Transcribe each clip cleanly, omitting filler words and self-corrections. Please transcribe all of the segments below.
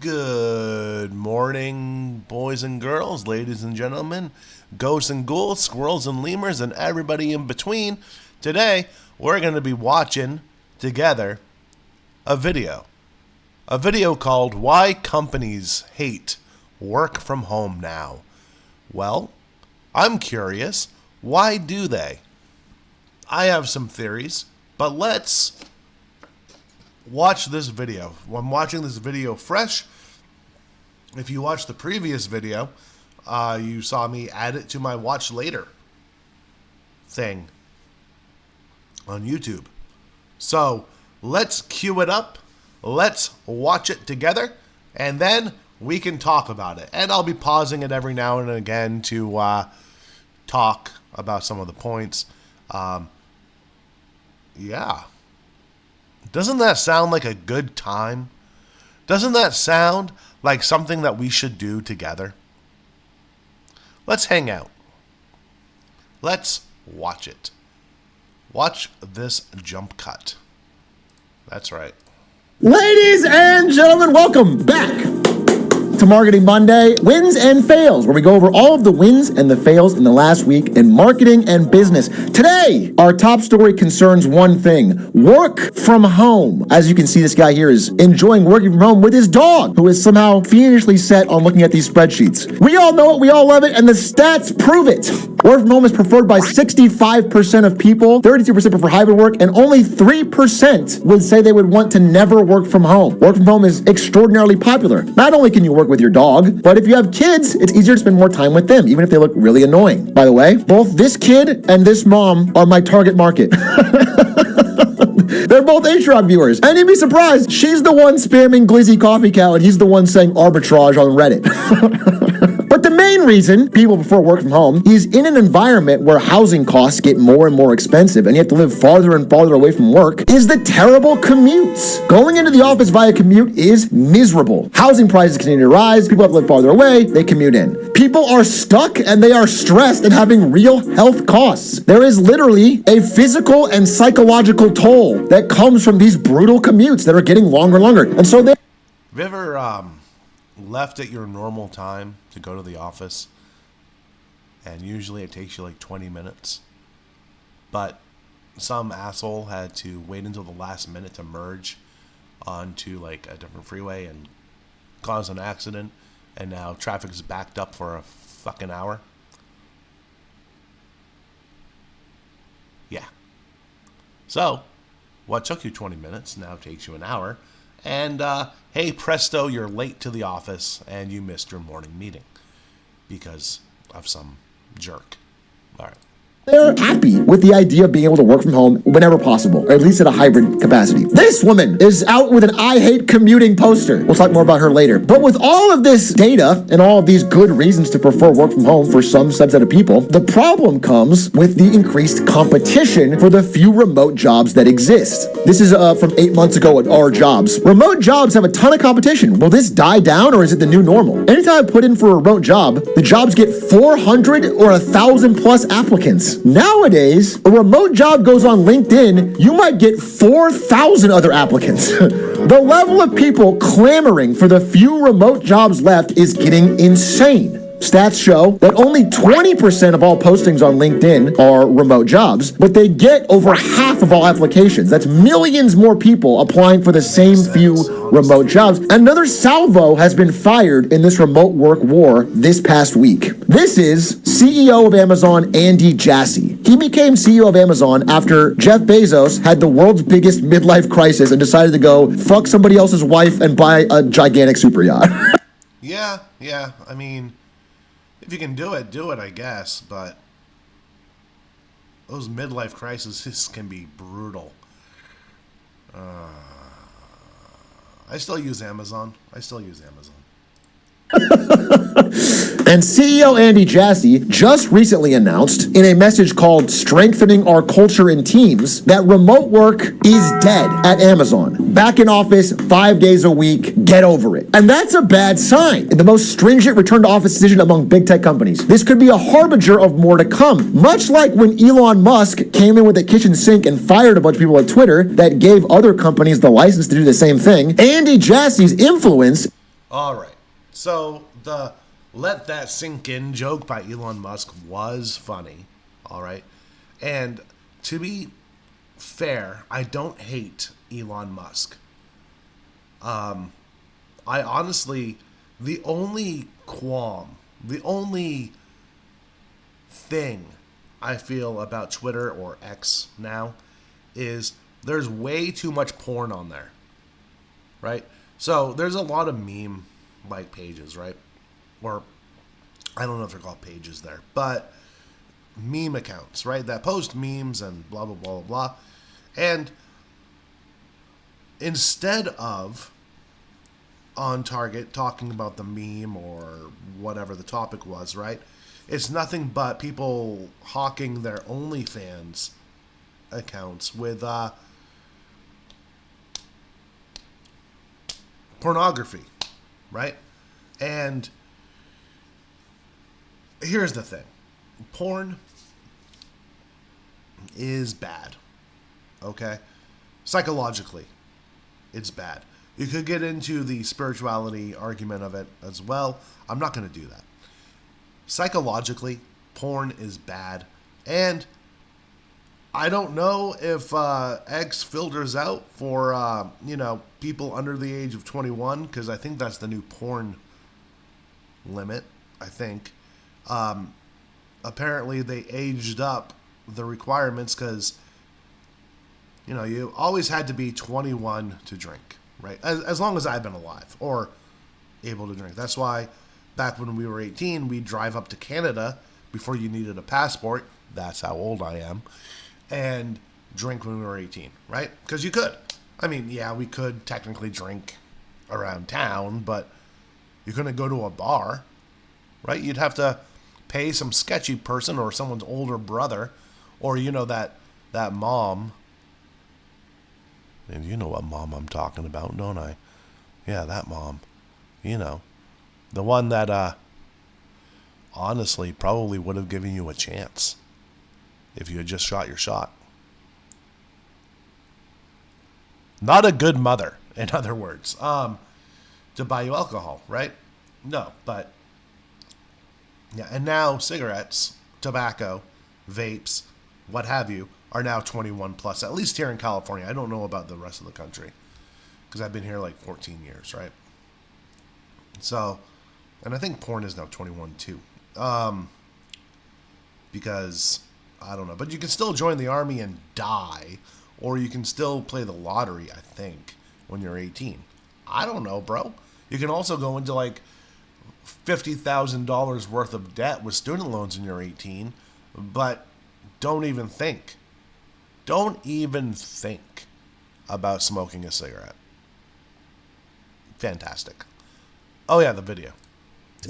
Good morning, boys and girls, ladies and gentlemen, ghosts and ghouls, squirrels and lemurs, and everybody in between. Today, we're going to be watching together a video called Why Companies Hate Work from Home Now. Well, I'm curious, why do they? I have some theories, but let's watch this video. I'm watching this video fresh. If you watched the previous video, you saw me add it to my watch later thing on YouTube. So let's cue it up. Let's watch it together, and then we can talk about it. And I'll be pausing it every now and again to talk about some of the points. Yeah. Doesn't that sound like a good time? Doesn't that sound like something that we should do together? Let's hang out. Let's watch it. Watch this jump cut. That's right. Ladies and gentlemen, welcome back to Marketing Monday, Wins and Fails, where we go over all of the wins and the fails in the last week in marketing and business. Today, our top story concerns one thing: work from home. As you can see, this guy here is enjoying working from home with his dog, who is somehow fiendishly set on looking at these spreadsheets. We all know it, we all love it, and the stats prove it. Work from home is preferred by 65% of people, 32% prefer hybrid work, and only 3% would say they would want to never work from home. Work from home is extraordinarily popular. Not only can you work with your dog, but if you have kids, it's easier to spend more time with them, even if they look really annoying. By the way, both this kid and this mom are my target market. They're both Atrioc viewers. And you'd be surprised, she's the one spamming Glizzy Coffee Cow, and he's the one saying arbitrage on Reddit. But the main reason people prefer work from home is in an environment where housing costs get more and more expensive and you have to live farther and farther away from work is the terrible commutes. Going into the office via commute is miserable. Housing prices continue to rise. People have to live farther away. They commute in. People are stuck and they are stressed and having real health costs. There is literally a physical and psychological toll that comes from these brutal commutes that are getting longer and longer. And so Have you ever left at your normal time to go to the office, and usually it takes you like 20 minutes, but some asshole had to wait until the last minute to merge onto like a different freeway and cause an accident, and now traffic is backed up for a fucking hour? Yeah. So what took you 20 minutes now takes you an hour. And, hey, presto, you're late to the office and you missed your morning meeting because of some jerk. All right. They're happy with the idea of being able to work from home whenever possible, or at least at a hybrid capacity. This woman is out with an I hate commuting poster. We'll talk more about her later. But with all of this data and all of these good reasons to prefer work from home for some subset of people, the problem comes with the increased competition for the few remote jobs that exist. This is from 8 months ago at Our Jobs. Remote jobs have a ton of competition. Will this die down, or is it the new normal? Anytime I put in for a remote job, the jobs get 400 or 1,000 plus applicants. Nowadays, a remote job goes on LinkedIn, you might get 4,000 other applicants. The level of people clamoring for the few remote jobs left is getting insane. Stats show that only 20% of all postings on LinkedIn are remote jobs, but they get over half of all applications. That's millions more people applying for the same few remote jobs. Another salvo has been fired in this remote work war this past week. This is CEO of Amazon, Andy Jassy. He became CEO of Amazon after Jeff Bezos had the world's biggest midlife crisis and decided to go fuck somebody else's wife and buy a gigantic super yacht. Yeah. I mean, if you can do it, I guess. But those midlife crises can be brutal. I still use Amazon. And CEO Andy Jassy just recently announced in a message called Strengthening Our Culture in Teams that remote work is dead at Amazon. Back in office 5 days a week, get over it. And that's a bad sign. The most stringent return to office decision among big tech companies. This could be a harbinger of more to come. Much like when Elon Musk came in with a kitchen sink and fired a bunch of people at Twitter that gave other companies the license to do the same thing, Andy Jassy's influence... All right. So the let that sink in joke by Elon Musk was funny. All right. And to be fair, I don't hate Elon Musk. I honestly, the only qualm, the only thing I feel about Twitter or X now is there's way too much porn on there, right? So there's a lot of meme like pages, right? Or I don't know if they're called pages there, but meme accounts, right? That post memes and blah, blah, blah, blah, blah. And instead of on target talking about the meme or whatever the topic was, right? It's nothing but people hawking their OnlyFans accounts with pornography, right? And here's the thing. Porn is bad, okay? Psychologically, it's bad. You could get into the spirituality argument of it as well. I'm not going to do that. Psychologically, porn is bad. And I don't know if X filters out for, people under the age of 21, because I think that's the new porn limit, I think. Apparently, they aged up the requirements because, you always had to be 21 to drink, right? As long as I've been alive or able to drink. That's why back when we were 18, we'd drive up to Canada before you needed a passport. That's how old I am. And drink when we were 18, right? Because you could. I mean, yeah, we could technically drink around town, but you couldn't go to a bar, right? You'd have to pay some sketchy person or someone's older brother or, that mom. And you know what mom I'm talking about, don't I? Yeah, that mom. The one that, honestly, probably would have given you a chance if you had just shot your shot. Not a good mother, in other words, to buy you alcohol, right? No, but, yeah, and now cigarettes, tobacco, vapes, what have you, are now 21 plus, at least here in California. I don't know about the rest of the country, because I've been here like 14 years, right? So, and I think porn is now 21 too. Because, I don't know, but you can still join the army and die, or you can still play the lottery, I think, when you're 18. I don't know, bro. You can also go into like $50,000 worth of debt with student loans when you're 18, but don't even think about smoking a cigarette. Fantastic. Oh yeah, the video.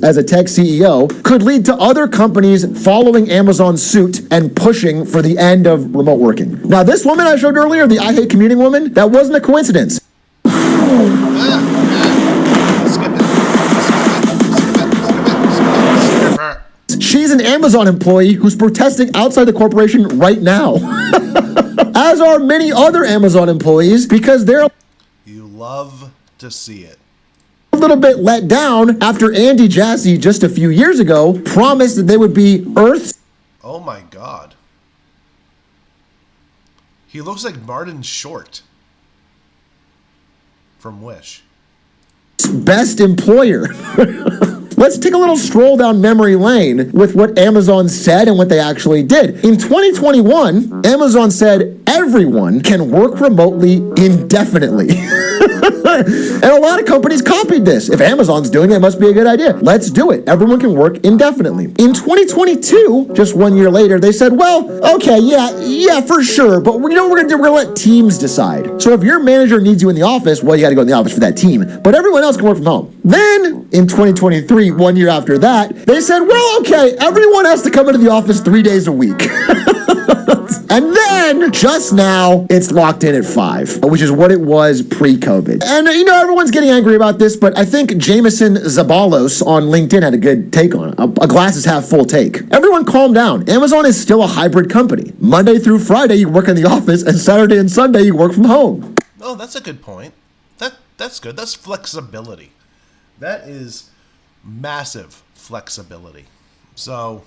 As a tech CEO, could lead to other companies following Amazon's suit and pushing for the end of remote working. Now, this woman I showed earlier, the I hate commuting woman, that wasn't a coincidence. She's an Amazon employee who's protesting outside the corporation right now. As are many other Amazon employees, because they're... You love to see it. A little bit let down after Andy Jassy just a few years ago promised that they would be Earth's... Oh my God. He looks like Martin Short from Wish. Best employer. Let's take a little stroll down memory lane with what Amazon said and what they actually did. In 2021, Amazon said everyone can work remotely indefinitely. And a lot of companies copied this. If Amazon's doing it, it must be a good idea. Let's do it. Everyone can work indefinitely. In 2022, just 1 year later, they said, well, okay, yeah, for sure. But you know what we're going to do? We're going to let teams decide. So if your manager needs you in the office, well, you got to go in the office for that team. But everyone else can work from home. Then in 2023, 1 year after that, they said, well, okay, everyone has to come into the office 3 days a week. And then, just now, it's locked in at 5, which is what it was pre-COVID. And, everyone's getting angry about this, but I think Jameson Zabalos on LinkedIn had a good take on it. A glass is half full take. Everyone calm down. Amazon is still a hybrid company. Monday through Friday, you work in the office, and Saturday and Sunday, you work from home. Oh, that's a good point. That's good. That's flexibility. That is massive flexibility. So,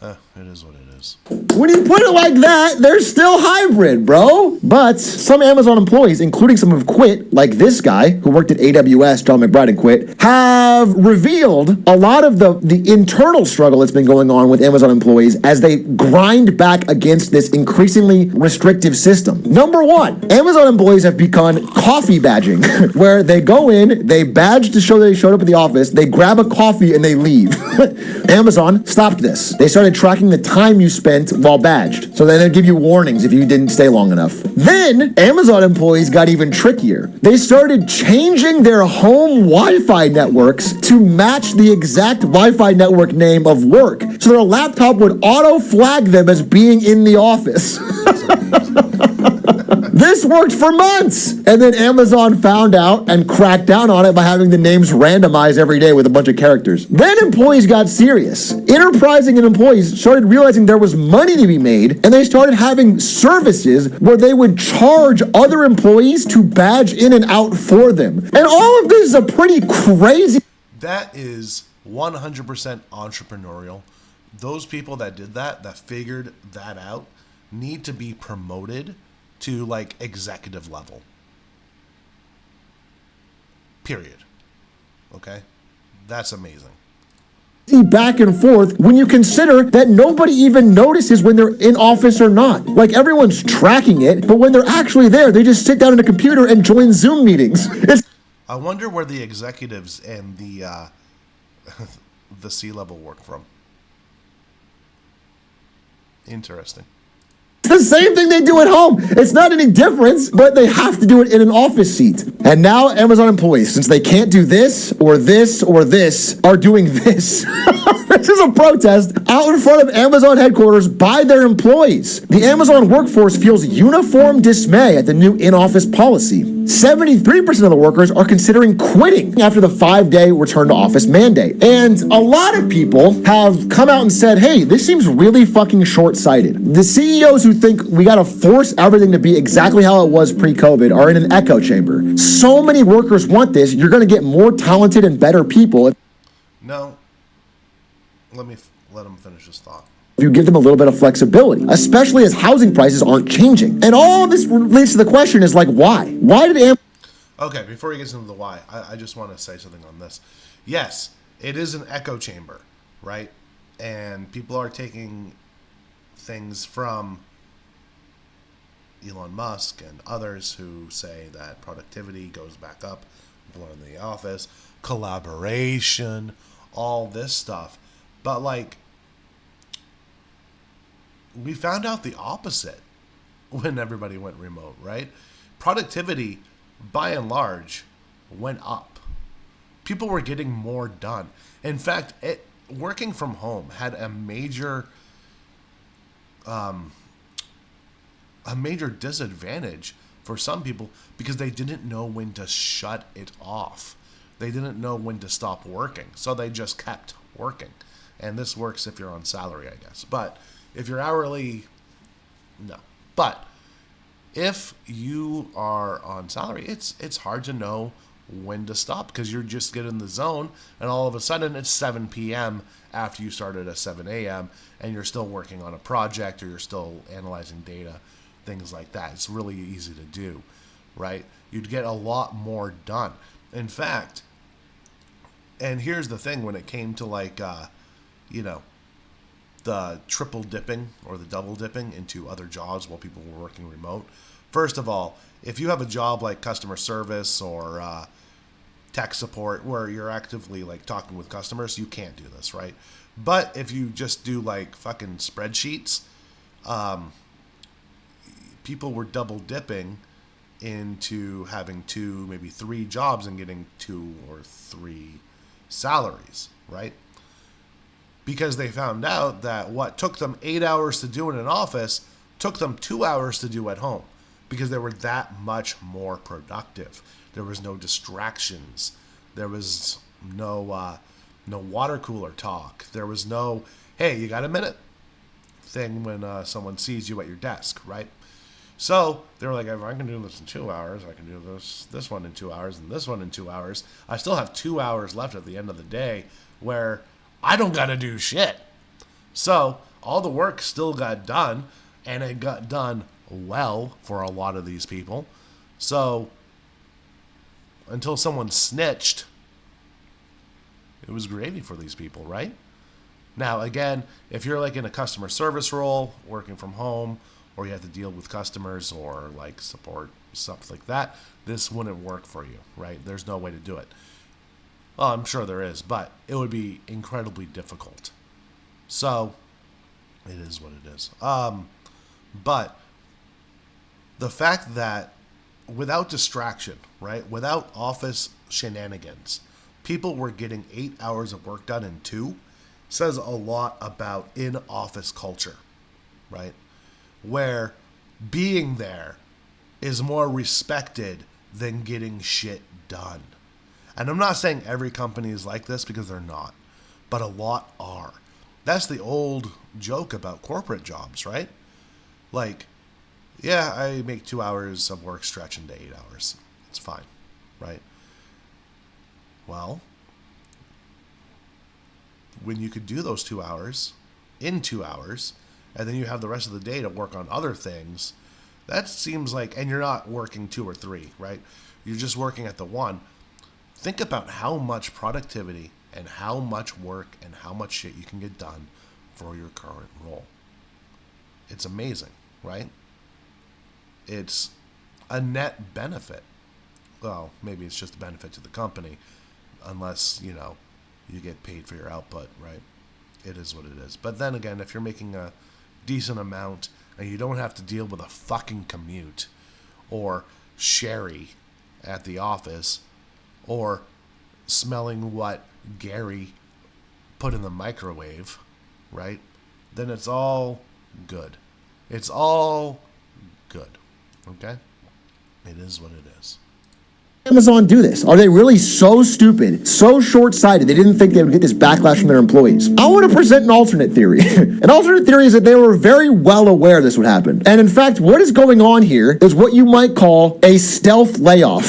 it is what it is. When you put it like that, they're still hybrid, bro. But some Amazon employees, including some who've quit, like this guy who worked at AWS, John McBride, and quit, have revealed a lot of the internal struggle that's been going on with Amazon employees as they grind back against this increasingly restrictive system. Number one, Amazon employees have begun coffee badging, where they go in, they badge to show that they showed up at the office, they grab a coffee, and they leave. Amazon stopped this. They started tracking the time you spent while badged. So then they'd give you warnings if you didn't stay long enough. Then Amazon employees got even trickier. They started changing their home Wi-Fi networks to match the exact Wi-Fi network name of work. So their laptop would auto-flag them as being in the office. This worked for months. And then Amazon found out and cracked down on it by having the names randomized every day with a bunch of characters. Then employees got serious. Enterprising and employees started realizing there was money to be made, and they started having services where they would charge other employees to badge in and out for them. And all of this is a pretty crazy... That is 100% entrepreneurial. Those people that did that, that figured that out, need to be promoted to like executive level. Period. Okay? That's amazing. Back and forth when you consider that nobody even notices when they're in office or not. Like, everyone's tracking it, but when they're actually there, they just sit down at a computer and join Zoom meetings. I wonder where the executives and the the C-level work from. Interesting. It's the same thing they do at home. It's not any difference, but they have to do it in an office seat. And now Amazon employees, since they can't do this or this or this, are doing this. This is a protest out in front of Amazon headquarters by their employees. The Amazon workforce feels uniform dismay at the new in-office policy. 73% of the workers are considering quitting after the 5-day return to office mandate. And a lot of people have come out and said, hey, this seems really fucking short-sighted. The CEOs who think we gotta force everything to be exactly how it was pre-COVID are in an echo chamber. So many workers want this, you're gonna get more talented and better people. No. Let him finish his thought. If you give them a little bit of flexibility, especially as housing prices aren't changing. And all this leads to the question is like, why? Why did Okay, before he gets into the why, I just want to say something on this. Yes, it is an echo chamber, right? And people are taking things from Elon Musk and others who say that productivity goes back up, people are in the office, collaboration, all this stuff. But like, we found out the opposite when everybody went remote, right? Productivity, by and large, went up. People were getting more done. In fact, working from home had a major disadvantage for some people because they didn't know when to shut it off. They didn't know when to stop working, so they just kept working. And this works if you're on salary, I guess. But if you're hourly, no. But if you are on salary, it's hard to know when to stop because you're just get in the zone and all of a sudden it's 7 p.m. after you started at 7 a.m. and you're still working on a project or you're still analyzing data, things like that. It's really easy to do, right? You'd get a lot more done. In fact, and here's the thing when it came to like, the triple dipping or the double dipping into other jobs while people were working remote. First of all, if you have a job like customer service or tech support where you're actively like talking with customers, you can't do this, right? But if you just do like fucking spreadsheets, people were double dipping into having 2, maybe 3 jobs and getting 2 or 3 salaries, right? Because they found out that what took them 8 hours to do in an office took them 2 hours to do at home because they were that much more productive. There was no distractions. There was no water cooler talk. There was no, hey, you got a minute thing when someone sees you at your desk, right? So they were like, if I can do this in 2 hours, I can do this one in 2 hours, and this one in 2 hours. I still have 2 hours left at the end of the day where I don't got to do shit. So all the work still got done, and it got done well for a lot of these people. So until someone snitched, it was gravy for these people, right? Now, again, if you're like in a customer service role, working from home, or you have to deal with customers or like support stuff like that, this wouldn't work for you, right? There's no way to do it. Well, I'm sure there is, but it would be incredibly difficult. So it is what it is. But the fact that without distraction, right, without office shenanigans, people were getting 8 hours of work done in 2 says a lot about in-office culture, right? Where being there is more respected than getting shit done. And I'm not saying every company is like this, because they're not, but a lot are. That's the old joke about corporate jobs, right? Like, yeah, I make 2 hours of work stretch into 8 hours. It's fine, right? Well, when you could do those 2 hours in 2 hours, and then you have the rest of the day to work on other things, that seems like, and you're not working 2 or 3, right? You're just working at the one. Think about how much productivity and how much work and how much shit you can get done for your current role. It's amazing, right? It's a net benefit. Well, maybe it's just a benefit to the company, unless, you know, you get paid for your output, right? It is what it is. But then again, if you're making a decent amount and you don't have to deal with a fucking commute or sherry at the office or smelling what Gary put in the microwave, right? Then it's all good. It's all good. Okay? It is what it is. Amazon do this? Are they really so stupid, so short-sighted, they didn't think they would get this backlash from their employees? I want to present an alternate theory. An alternate theory is that they were very well aware this would happen. And in fact, what is going on here is what you might call a stealth layoff.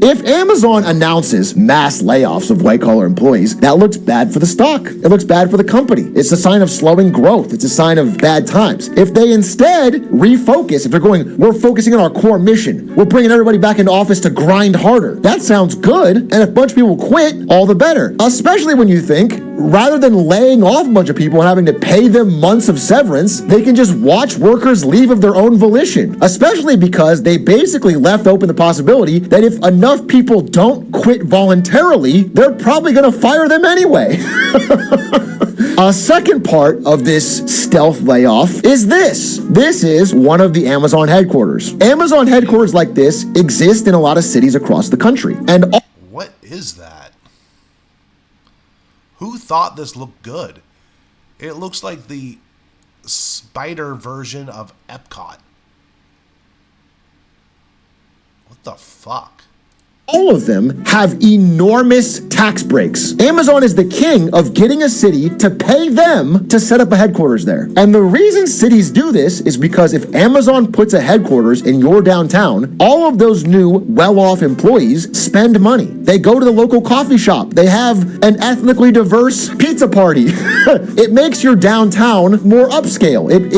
If Amazon announces mass layoffs of white-collar employees, that looks bad for the stock. It looks bad for the company. It's a sign of slowing growth. It's a sign of bad times. If they instead refocus, if they're going, we're focusing on our core mission, we're bringing everybody back into office to grind harder. That sounds good, and if a bunch of people quit, all the better. Especially when you think, rather than laying off a bunch of people and having to pay them months of severance, they can just watch workers leave of their own volition. Especially because they basically left open the possibility that if enough people don't quit voluntarily, they're probably going to fire them anyway. A second part of this stealth layoff is this. This is one of the Amazon headquarters. Amazon headquarters like this exist in a lot of cities across the country. And what is that? Who thought this looked good? It looks like the spider version of Epcot. What the fuck? all of them have enormous tax breaks. Amazon is the king of getting a city to pay them to set up a headquarters there. And the reason cities do this is because if Amazon puts a headquarters in your downtown, all of those new well-off employees spend money. They go to the local coffee shop. They have an ethnically diverse pizza party. It makes your downtown more upscale. It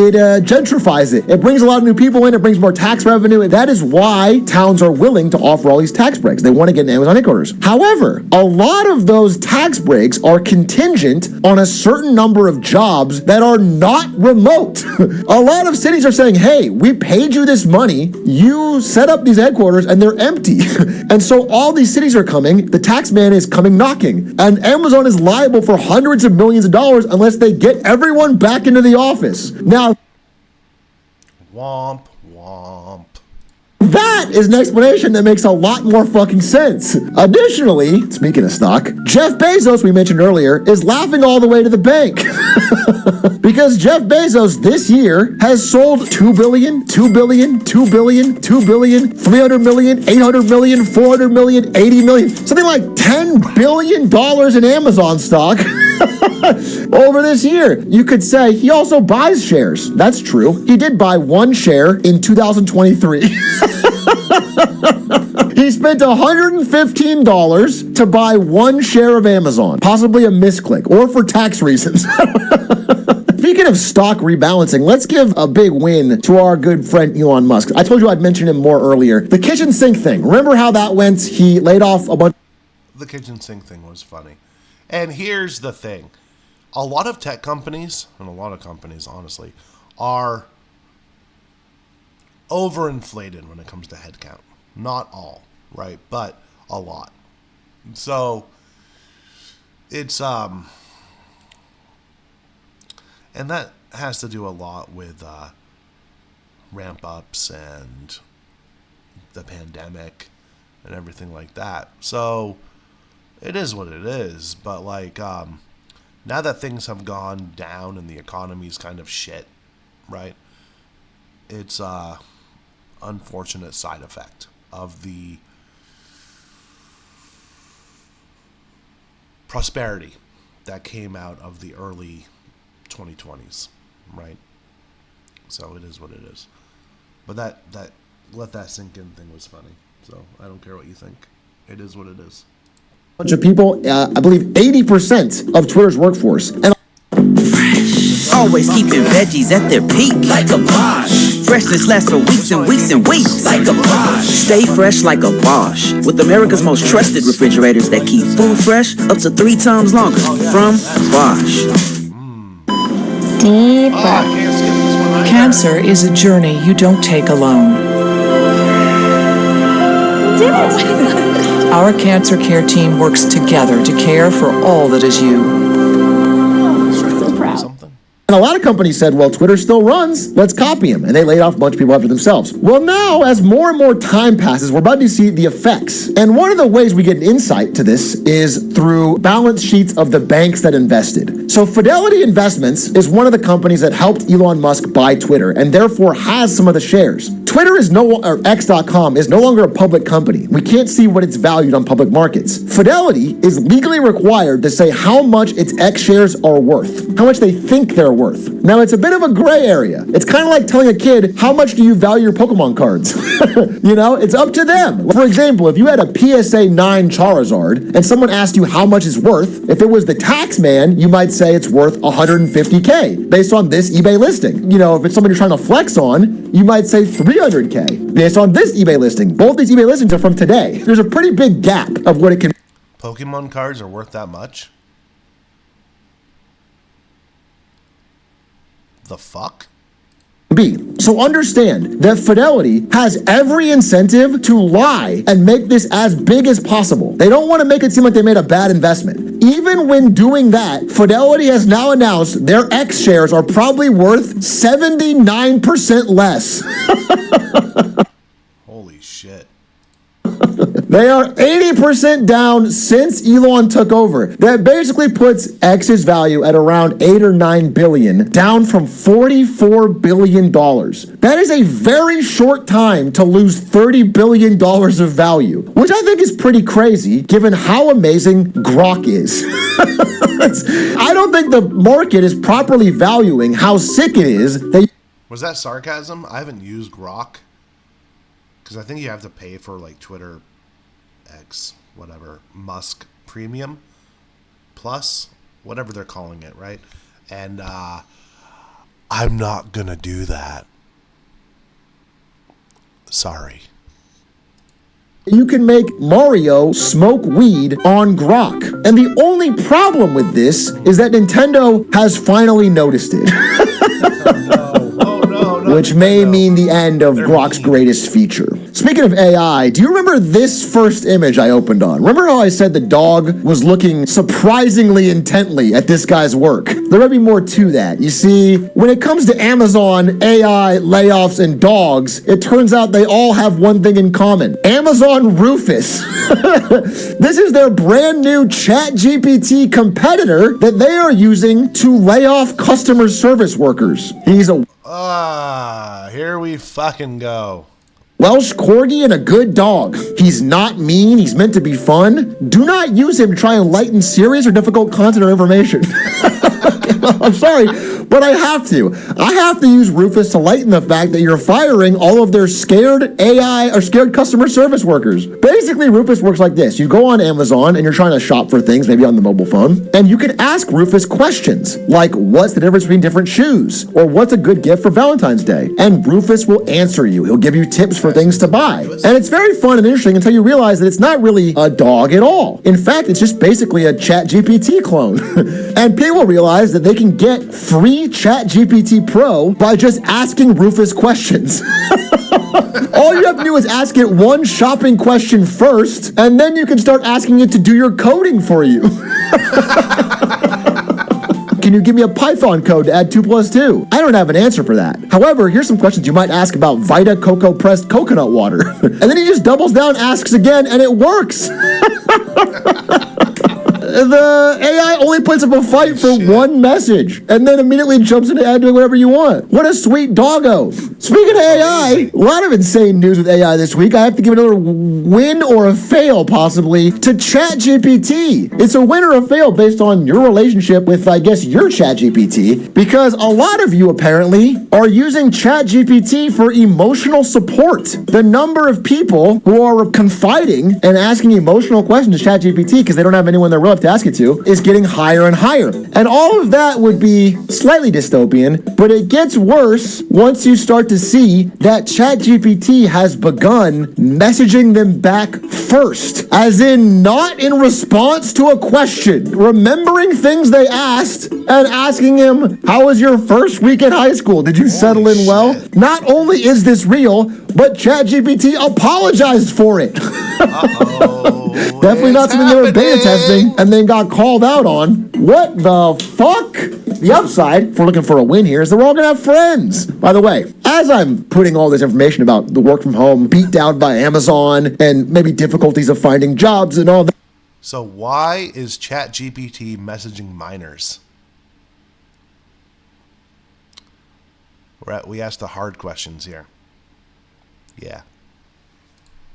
gentrifies it. It brings a lot of new people in. It brings more tax revenue. That is why towns are willing to offer all these tax breaks. They want to get an Amazon headquarters. However, a lot of those tax breaks are contingent on a certain number of jobs that are not remote. A lot of cities are saying, hey, we paid you this money. You set up these headquarters and they're empty. And so all these cities are coming. The tax man is coming knocking. And Amazon is liable for hundreds of millions of dollars unless they get everyone back into the office. Now, womp, womp. That is an explanation that makes a lot more fucking sense. Additionally, speaking of stock, Jeff Bezos, we mentioned earlier, is laughing all the way to the bank. Because Jeff Bezos this year has sold $2 billion, $2 billion, $2 billion, $2 billion, $300 million, $800 million, $400 million, $80 million, something like $10 billion in Amazon stock. over this year. You could say he also buys shares. That's true. He did buy one share in 2023. He spent $115 to buy one share of Amazon, possibly a misclick or for tax reasons. Speaking of stock rebalancing, let's give a big win to our good friend Elon Musk. I told you I'd mention him more earlier. The kitchen sink thing. Remember how that went? He laid off a bunch. The kitchen sink thing was funny. And here's the thing. A lot of tech companies, and a lot of companies, honestly, are overinflated when it comes to headcount. Not all, right? But a lot. So it's and that has to do a lot with ramp ups and the pandemic and everything like that. So it is what it is. But like now that things have gone down and the economy's kind of shit, right? It's unfortunate side effect of the prosperity that came out of the early 2020s, right? So it is what it is. But that let that sink in thing was funny. So I don't care what you think. It is what it is. Bunch of people, I believe 80% of Twitter's workforce. And always keeping veggies at their peak. Like a Bosch. Freshness lasts for weeks and weeks and weeks. Like a Bosch. Stay fresh like a Bosch. With America's most trusted refrigerators that keep food fresh up to 3 times longer. From Bosch. Deep breath. Cancer is a journey you don't take alone. Did it? Our cancer care team works together to care for all that is you. So proud. And a lot of companies said, well, Twitter still runs. Let's copy him. And they laid off a bunch of people after themselves. Well, now, as more and more time passes, we're about to see the effects. And one of the ways we get an insight to this is through balance sheets of the banks that invested. So Fidelity Investments is one of the companies that helped Elon Musk buy Twitter and therefore has some of the shares. Twitter is or X.com is no longer a public company. We can't see what it's valued on public markets. Fidelity is legally required to say how much its X shares are worth, how much they think they're worth. Now, it's a bit of a gray area. It's kind of like telling a kid, how much do you value your Pokemon cards? You know, it's up to them. For example, if you had a PSA 9 Charizard and someone asked you how much it's worth, if it was the tax man, you might say it's worth $150K based on this eBay listing. You know, if it's somebody you're trying to flex on, you might say $300K based on this eBay listing. Both these eBay listings are from today. There's a pretty big gap of what it can. Pokemon cards are worth that much? The fuck? be. So understand that Fidelity has every incentive to lie and make this as big as possible. They don't want to make it seem like they made a bad investment. Even when doing that, Fidelity has now announced their X shares are probably worth 79% less. Holy shit. They are 80% down since Elon took over. That basically puts X's value at around 8 or 9 billion, down from $44 billion. That is a very short time to lose $30 billion of value, which I think is pretty crazy given how amazing Grok is. I don't think the market is properly valuing how sick it is that. Was that sarcasm? I haven't used Grok. Because I think you have to pay for like Twitter X, whatever, Musk Premium Plus, whatever they're calling it, right? And I'm not going to do that. Sorry. You can make Mario smoke weed on Grok. And the only problem with this is that Nintendo has finally noticed it. Which may mean the end of Grok's greatest feature. Speaking of AI, do you remember this first image I opened on? Remember how I said the dog was looking surprisingly intently at this guy's work? There might be more to that. You see, when it comes to Amazon, AI, layoffs, and dogs, it turns out they all have one thing in common. Amazon Rufus. This is their brand new ChatGPT competitor that they are using to lay off customer service workers. He's a... Here we fucking go. Welsh Corgi and a good dog. He's not mean. He's meant to be fun. Do not use him to try and lighten serious or difficult content or information. I'm sorry, but I have to. I have to use Rufus to lighten the fact that you're firing all of their scared AI or scared customer service workers. Basically, Rufus works like this. You go on Amazon and you're trying to shop for things, maybe on the mobile phone, and you can ask Rufus questions like, what's the difference between different shoes? Or what's a good gift for Valentine's Day? And Rufus will answer you. He'll give you tips for things to buy. And it's very fun and interesting until you realize that it's not really a dog at all. In fact, it's just basically a ChatGPT clone. And people realize that they can get free ChatGPT Pro by just asking Rufus questions. All you have to do is ask it one shopping question first, and then you can start asking it to do your coding for you. Can you give me a Python code to add 2 plus 2? I don't have an answer for that. However, here's some questions you might ask about Vita Coco Pressed Coconut Water. And then he just doubles down, asks again, and it works. The AI only puts up a fight for one message and then immediately jumps into doing whatever you want. What a sweet doggo. Speaking of AI, a lot of insane news with AI this week. I have to give another win or a fail, possibly, to ChatGPT. It's a win or a fail based on your relationship with, I guess, your ChatGPT, because a lot of you apparently are using ChatGPT for emotional support. The number of people who are confiding and asking emotional questions to ChatGPT because they don't have anyone they're real to ask it to is getting higher and higher. And all of that would be slightly dystopian, but it gets worse once you start to see that ChatGPT has begun messaging them back first, as in not in response to a question, remembering things they asked and asking him, how was your first week at high school? Did you settle in well? Not only is this real, but ChatGPT apologized for it. Definitely not something they were beta testing and then got called out on. What the fuck? The upside, if we're looking for a win here, is that we're all going to have friends. By the way, as I'm putting all this information about the work from home, beat down by Amazon, and maybe difficulties of finding jobs and all that. So why is ChatGPT messaging minors? We asked the hard questions here. Yeah.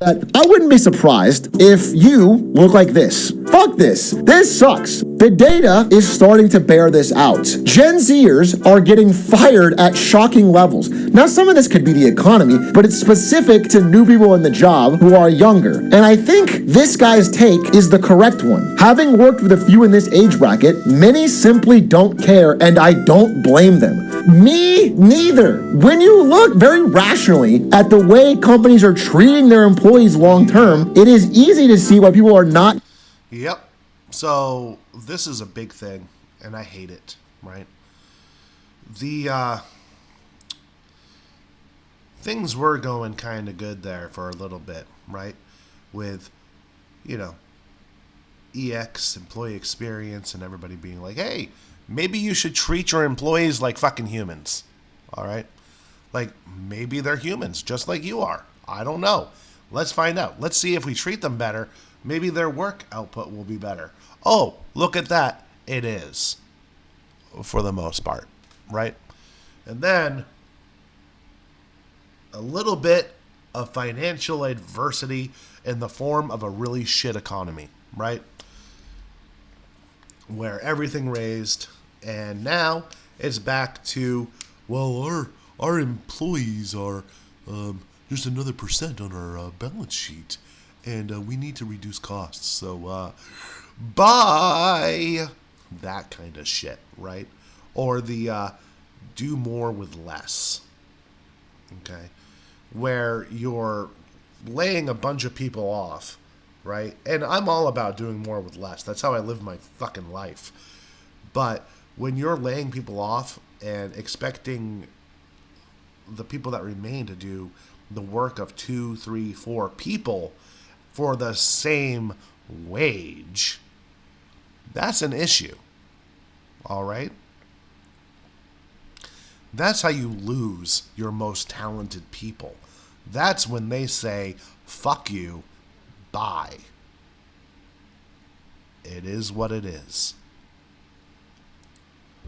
I wouldn't be surprised if you look like this. Fuck this. This sucks. The data is starting to bear this out. Gen Zers are getting fired at shocking levels. Now, some of this could be the economy, but it's specific to new people in the job who are younger. And I think this guy's take is the correct one. Having worked with a few in this age bracket, many simply don't care, and I don't blame them. Me neither. When you look very rationally at the way companies are treating their employees long term, it is easy to see why people are not. Yep. So this is a big thing, and I hate it, right? The things were going kind of good there for a little bit, right? With, EX, employee experience, and everybody being like, hey, maybe you should treat your employees like fucking humans, all right? Like, maybe they're humans, just like you are. I don't know. Let's find out. Let's see if we treat them better. Maybe their work output will be better. Oh, look at that. It is, for the most part, right? And then a little bit of financial adversity in the form of a really shit economy, right? Where everything raised, and now it's back to, well, our employees are just another percent on our balance sheet, and we need to reduce costs. So buy that kind of shit, right? Or the do more with less, okay? Where you're laying a bunch of people off, right? And I'm all about doing more with less. That's how I live my fucking life. But when you're laying people off and expecting the people that remain to do the work of 2, 3, 4 people for the same wage, that's an issue. All right? That's how you lose your most talented people. That's when they say, fuck you, bye. It is what it is.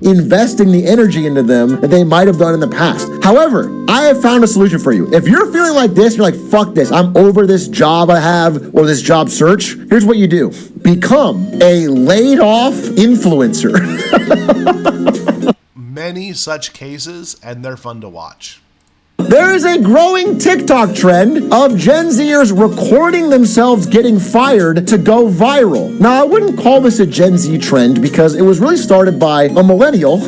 investing the energy into them that they might have done in the past. However, I have found a solution for you. If you're feeling like this, you're like, fuck this, I'm over this job I have or this job search, here's what you do. Become a laid off influencer. Many such cases, and they're fun to watch. There is a growing TikTok trend of Gen Zers recording themselves getting fired to go viral. Now, I wouldn't call this a Gen Z trend because it was really started by a millennial.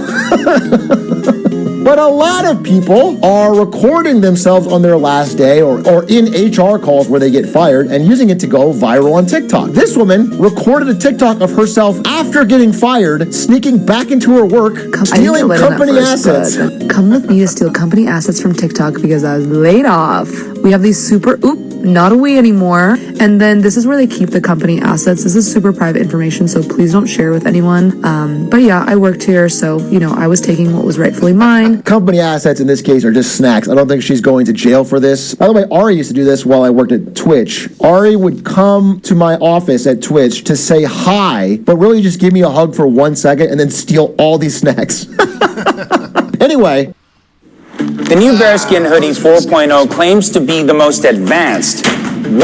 But a lot of people are recording themselves on their last day or in HR calls where they get fired and using it to go viral on TikTok. This woman recorded a TikTok of herself after getting fired, sneaking back into her work, stealing company assets. Come with me to steal company assets from TikTok because I was laid off. We have these not a we anymore. And then this is where they keep the company assets. This is super private information, so please don't share with anyone. But yeah, I worked here, so, I was taking what was rightfully mine. Company assets in this case are just snacks. I don't think she's going to jail for this. By the way, Ari used to do this while I worked at Twitch. Ari would come to my office at Twitch to say hi, but really just give me a hug for 1 second and then steal all these snacks. Anyway. The new Bearskin Hoodies 4.0 claims to be the most advanced,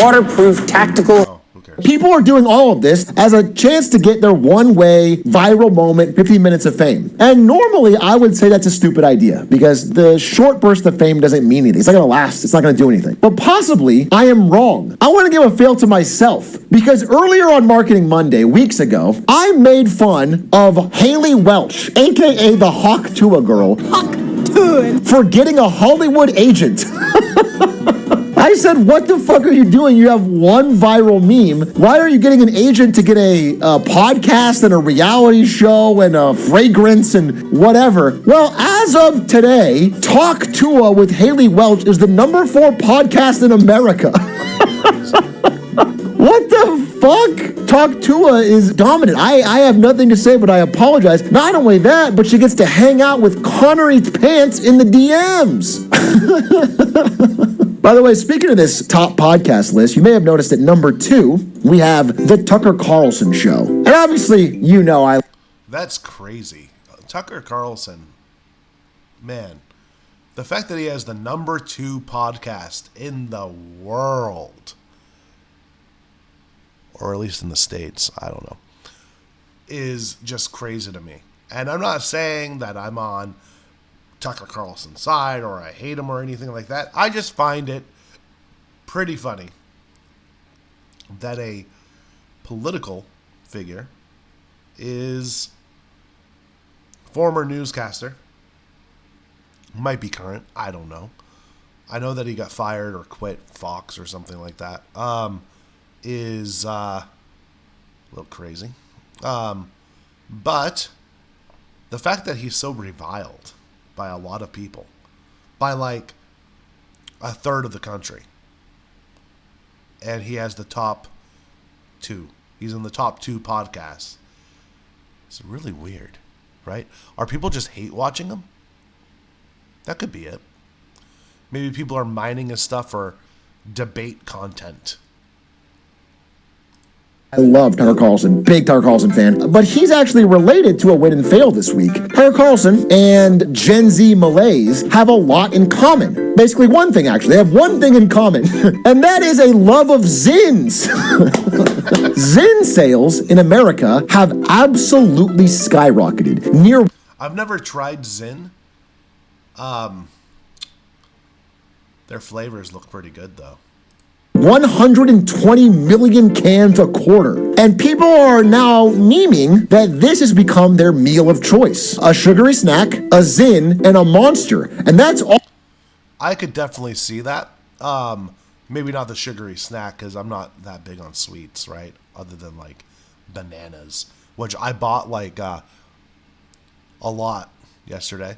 waterproof tactical... People are doing all of this as a chance to get their one-way viral moment, 15 minutes of fame. And normally, I would say that's a stupid idea because the short burst of fame doesn't mean anything. It's not going to last. It's not going to do anything. But possibly, I am wrong. I want to give a fail to myself because earlier on Marketing Monday, weeks ago, I made fun of Haley Welch, a.k.a. the Hawk Tua girl, for getting a Hollywood agent. I said, what the fuck are you doing? You have one viral meme. Why are you getting an agent to get a podcast and a reality show and a fragrance and whatever? Well, as of today, Talk Tua with Haley Welch is the number 4 podcast in America. What the fuck? Talk Tua is dominant. I have nothing to say, but I apologize. Not only that, but she gets to hang out with Connery's pants in the DMs. By the way, speaking of this top podcast list, you may have noticed at number 2, we have The Tucker Carlson Show. And obviously, That's crazy. Tucker Carlson, man, the fact that he has the number 2 podcast in the world, or at least in the States, I don't know, is just crazy to me. And I'm not saying that I'm on Tucker Carlson's side or I hate him or anything like that. I just find it pretty funny that a political figure is former newscaster, might be current, I don't know. I know that he got fired or quit Fox or something like that. Is a little crazy. But the fact that he's so reviled by a lot of people, by like a third of the country, and he has the top 2. He's in the top 2 podcasts. It's really weird, right? Are people just hate watching him? That could be it. Maybe people are mining his stuff for debate content. I love Tucker Carlson, big Tucker Carlson fan, but he's actually related to a win and fail this week. Tucker Carlson and Gen Z Malays have a lot in common. Basically one thing, actually. They have one thing in common, and that is a love of Zins. Zin sales in America have absolutely skyrocketed. I've never tried Zin. Their flavors look pretty good, though. 120 million cans a quarter. And people are now memeing that this has become their meal of choice. A sugary snack, a Zin, and a Monster. And that's all. I could definitely see that. Maybe not the sugary snack because I'm not that big on sweets, right? Other than like bananas, which I bought like a lot yesterday.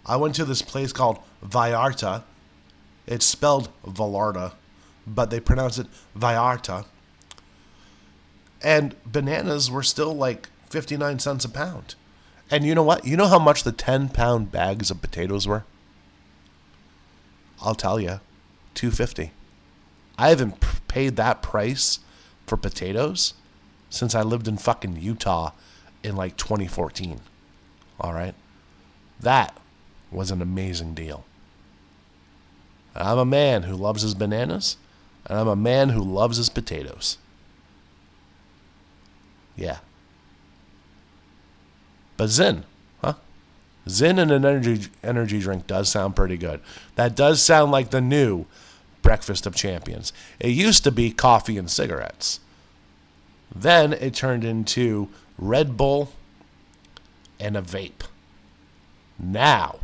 I went to this place called Vallarta. It's spelled Vallarta, but they pronounce it Vallarta. And bananas were still like 59 cents a pound. And you know what? You know how much the 10-pound bags of potatoes were? I'll tell you, $2.50. I haven't paid that price for potatoes since I lived in fucking Utah in like 2014. All right? That was an amazing deal. I'm a man who loves his bananas, and I'm a man who loves his potatoes. Yeah. But Zyn, huh? Zyn and an energy drink does sound pretty good. That does sound like the new breakfast of champions. It used to be coffee and cigarettes. Then it turned into Red Bull and a vape. Now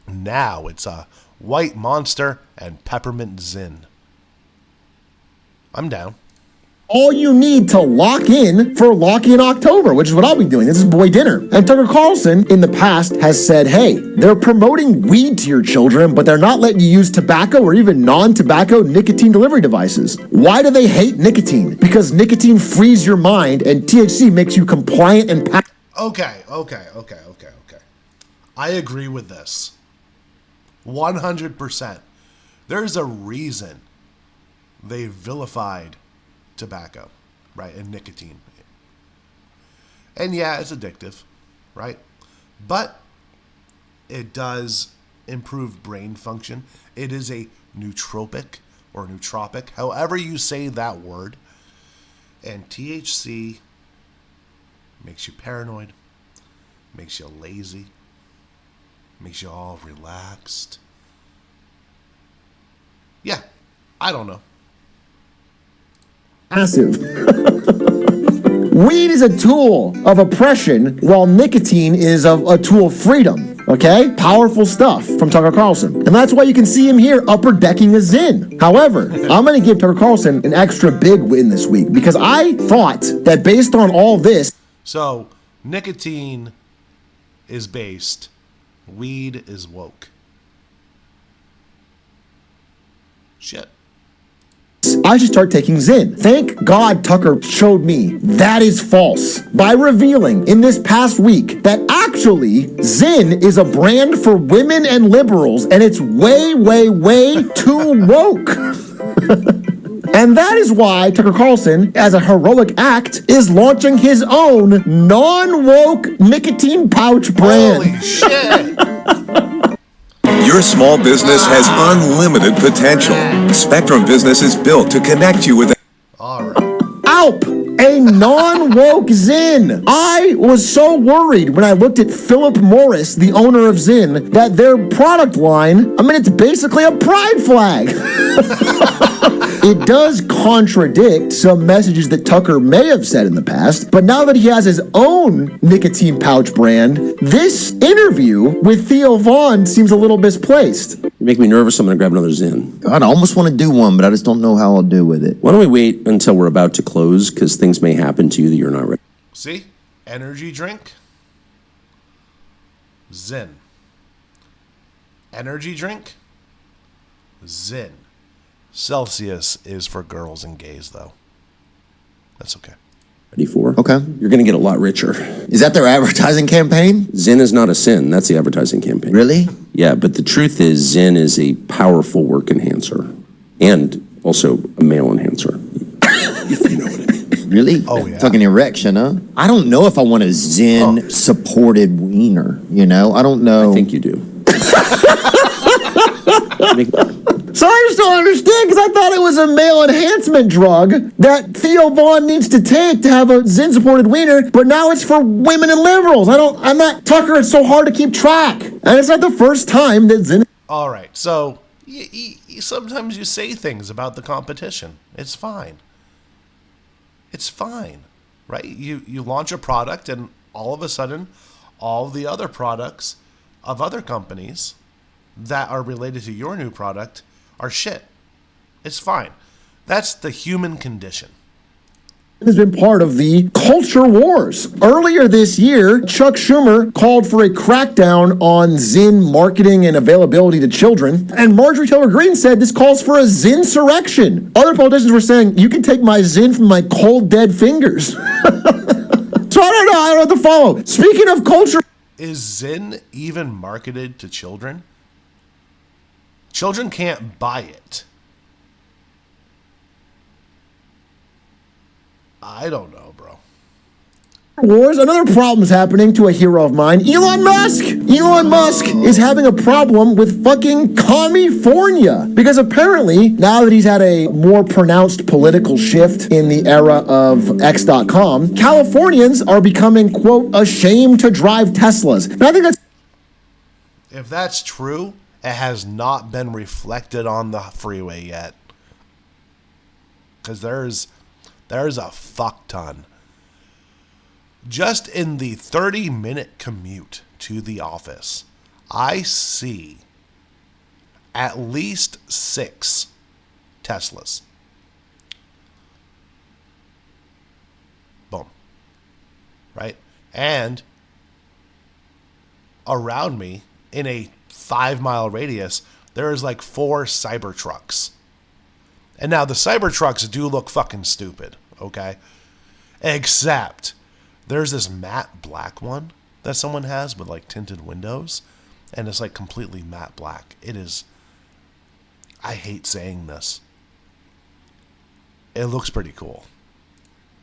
it's a White Monster and Peppermint Zyn. I'm down. All you need to lock in for Lock-In October, which is what I'll be doing. This is boy dinner. And Tucker Carlson in the past has said, hey, they're promoting weed to your children, but they're not letting you use tobacco or even non-tobacco nicotine delivery devices. Why do they hate nicotine? Because nicotine frees your mind and THC makes you compliant and Okay. I agree with this. 100%. There's a reason they vilified tobacco, right, and nicotine. And yeah, it's addictive, right? But it does improve brain function. It is a nootropic or nootropic, however you say that word. And THC makes you paranoid, makes you lazy, makes you all relaxed. Yeah, I don't know. Passive. Weed is a tool of oppression, while nicotine is a tool of freedom. Okay? Powerful stuff from Tucker Carlson. And that's why you can see him here upper decking a Zyn. However, I'm going to give Tucker Carlson an extra big win this week because I thought that based on all this. So, nicotine is based, weed is woke. Shit. I should start taking Zyn. Thank God Tucker showed me that is false by revealing in this past week that actually Zyn is a brand for women and liberals and it's way, way, way too woke. And that is why Tucker Carlson, as a heroic act, is launching his own non-woke nicotine pouch brand. Holy shit! Your small business has unlimited potential. Spectrum Business is built to connect you with. All right. Alp, a non-woke Zyn. I was so worried when I looked at Philip Morris, the owner of Zyn, that their product line, it's basically a pride flag. It does contradict some messages that Tucker may have said in the past, but now that he has his own nicotine pouch brand, this interview with Theo Vaughn seems a little misplaced. You make me nervous. I'm going to grab another Zyn. God, I almost want to do one, but I just don't know how I'll do with it. Why don't we wait until we're about to close, because things may happen to you that you're not ready. See? Energy drink. Zyn. Energy drink. Zyn. Celsius is for girls and gays, though. That's okay. Ready for? Okay. You're going to get a lot richer. Is that their advertising campaign? Zyn is not a sin. That's the advertising campaign. Really? Yeah, but the truth is Zyn is a powerful work enhancer and also a male enhancer. If you know what I mean. Really? Oh, yeah. Fucking erection, huh? I don't know if I want a Zyn-supported wiener, I don't know. I think you do. So I just don't understand, because I thought it was a male enhancement drug that Theo Vaughn needs to take to have a Zyn-supported wiener, but now it's for women and liberals. Tucker, it's so hard to keep track. And it's not the first time that Zyn... All right, so sometimes you say things about the competition. It's fine. It's fine, right? You launch a product, and all of a sudden, all the other products of other companies that are related to your new product are shit. It's fine. That's the human condition. has been part of the culture wars. Earlier this year, Chuck Schumer called for a crackdown on Zyn marketing and availability to children. And Marjorie Taylor Greene said this calls for a Zyn-surrection. Other politicians were saying, you can take my Zyn from my cold, dead fingers. So I don't know what to follow. Speaking of culture... Is Zyn even marketed to children? Children can't buy it. I don't know, bro. Wars, another problem's happening to a hero of mine, Elon Musk. Elon Musk is having a problem with fucking California because apparently now that he's had a more pronounced political shift in the era of X.com, Californians are becoming, quote, ashamed to drive Teslas. And I think that's... If that's true, it has not been reflected on the freeway yet. Because there's a fuck ton. Just in the 30-minute commute to the office, I see at least 6 Teslas. Boom. Right? And around me, in a 5-mile radius, there's like 4 Cybertrucks. And now the Cybertrucks do look fucking stupid, okay? Except there's this matte black one that someone has with like tinted windows, and it's like completely matte black. It is, I hate saying this, it looks pretty cool.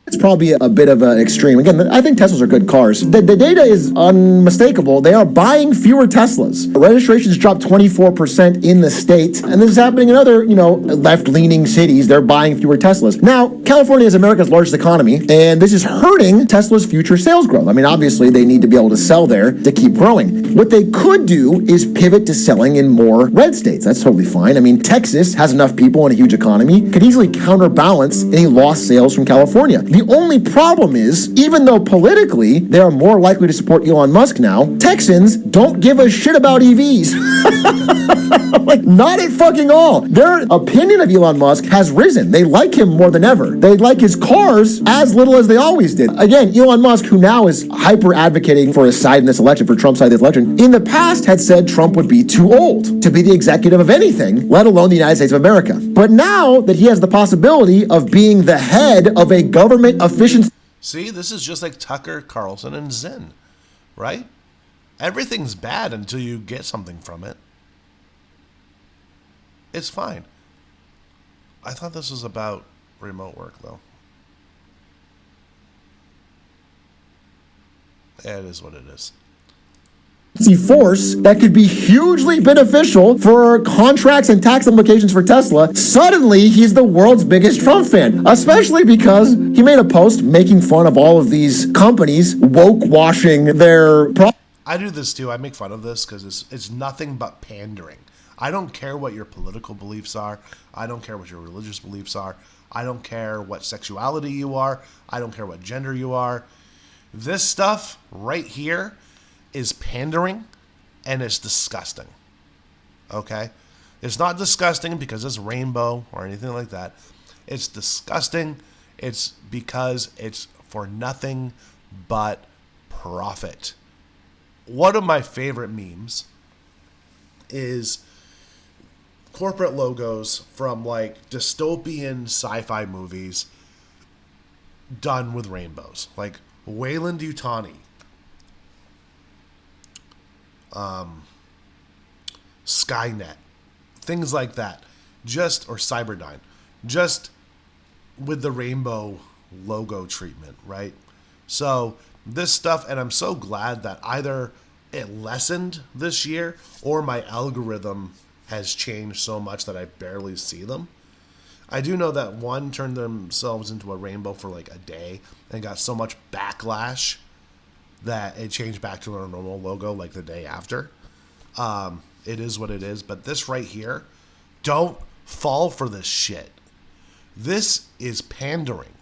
It's probably a bit of an extreme. Again, I think Teslas are good cars. The data is unmistakable. They are buying fewer Teslas. Registrations dropped 24% in the state. And this is happening in other, left-leaning cities. They're buying fewer Teslas. Now, California is America's largest economy, and this is hurting Tesla's future sales growth. I mean, obviously, they need to be able to sell there to keep growing. What they could do is pivot to selling in more red states. That's totally fine. I mean, Texas has enough people and a huge economy, could easily counterbalance any lost sales from California. The only problem is, even though politically they are more likely to support Elon Musk now, Texans don't give a shit about EVs. Like, not at fucking all. Their opinion of Elon Musk has risen. They like him more than ever. They like his cars as little as they always did. Again, Elon Musk, who now is hyper advocating for his side in this election, for Trump's side in this election, in the past had said Trump would be too old to be the executive of anything, let alone the United States of America. But now that he has the possibility of being the head of a government efficiency... See, this is just like Tucker, Carlson, and Zinn, right? Everything's bad until you get something from it. It's fine. I thought this was about remote work, though. Yeah, it is what it is. Force that could be hugely beneficial for contracts and tax implications for Tesla. Suddenly, he's the world's biggest Trump fan, especially because he made a post making fun of all of these companies woke washing their... I do this too. I make fun of this because it's nothing but pandering. I don't care what your political beliefs are. I don't care what your religious beliefs are. I don't care what sexuality you are. I don't care what gender you are. This stuff right here is pandering, and it's disgusting. Okay? It's not disgusting because it's rainbow or anything like that. It's disgusting. It's because it's for nothing but profit. One of my favorite memes is corporate logos from like dystopian sci-fi movies done with rainbows. Like Weyland-Yutani. Skynet, things like that, or Cyberdyne, just with the rainbow logo treatment, right? So this stuff, and I'm so glad that either it lessened this year or my algorithm has changed so much that I barely see them. I do know that one turned themselves into a rainbow for like a day and got so much backlash that it changed back to their normal logo like the day after. It is what it is. But this right here, don't fall for this shit. This is pandering.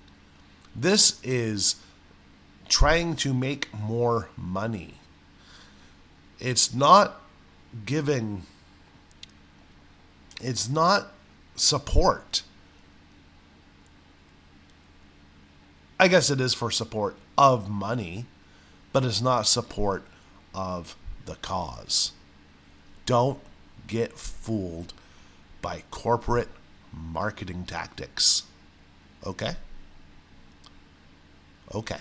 This is trying to make more money. It's not giving... It's not support. I guess it is for support of money, but it's not support of the cause. Don't get fooled by corporate marketing tactics. Okay? Okay.